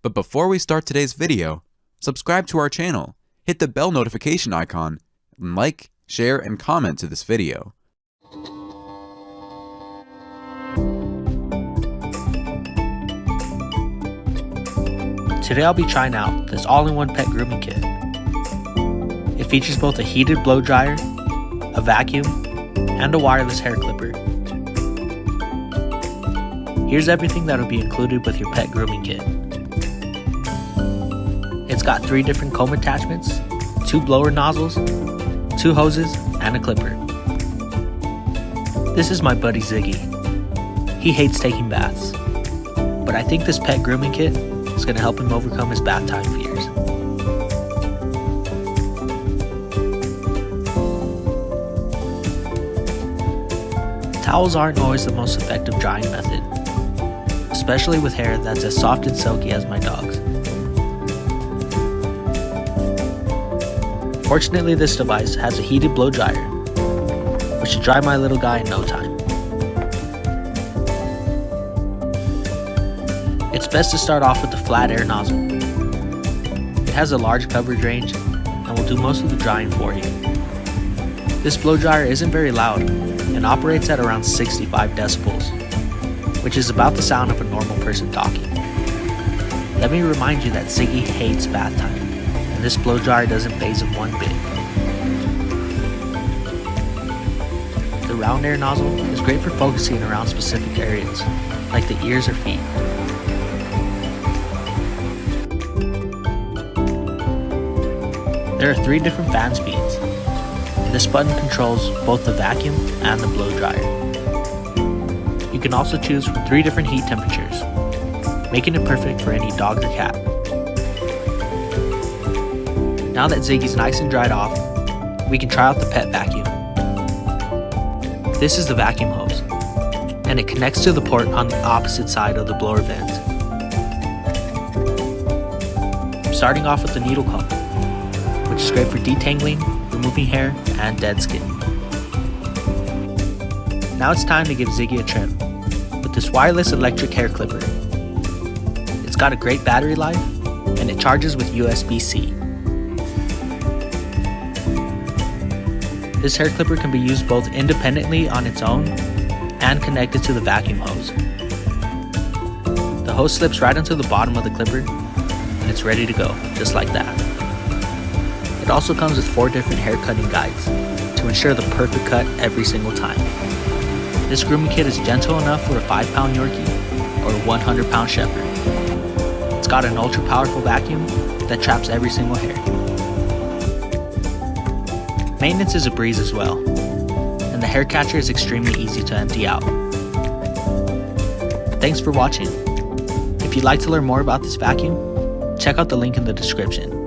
But before we start today's video, subscribe to our channel, hit the bell notification icon, and like, share, and comment to this video. Today I'll be trying out this all-in-one pet grooming kit. It features both a heated blow dryer, a vacuum, and a wireless hair clipper. Here's everything that will be included with your pet grooming kit. It's got 3 different comb attachments, 2 blower nozzles, 2 hoses, and a clipper. This is my buddy Ziggy. He hates taking baths, but I think this pet grooming kit is going to help him overcome his bath time fears. Towels aren't always the most effective drying method, especially with hair that's as soft and silky as my dog's. Fortunately, this device has a heated blow dryer, which should dry my little guy in no time. It's best to start off with the flat air nozzle. It has a large coverage range and will do most of the drying for you. This blow dryer isn't very loud and operates at around 65 decibels, which is about the sound of a normal person talking. Let me remind you that Ziggy hates bath time, and this blow dryer doesn't faze him one bit. The round air nozzle is great for focusing around specific areas, like the ears or feet. There are 3 different fan speeds. This button controls both the vacuum and the blow dryer. You can also choose from 3 different heat temperatures, making it perfect for any dog or cat. Now that Ziggy's nice and dried off, we can try out the pet vacuum. This is the vacuum hose, and it connects to the port on the opposite side of the blower vent. Starting off with the needle comb, which is great for detangling, removing hair, and dead skin. Now it's time to give Ziggy a trim with this wireless electric hair clipper. It's got a great battery life, and it charges with USB-C. This hair clipper can be used both independently on its own and connected to the vacuum hose. The hose slips right onto the bottom of the clipper, and it's ready to go, just like that. It also comes with 4 different hair cutting guides to ensure the perfect cut every single time. This grooming kit is gentle enough for a 5-pound Yorkie or a 100-pound Shepherd. It's got an ultra-powerful vacuum that traps every single hair. Maintenance is a breeze as well, and the hair catcher is extremely easy to empty out. Thanks for watching. If you'd like to learn more about this vacuum, check out the link in the description.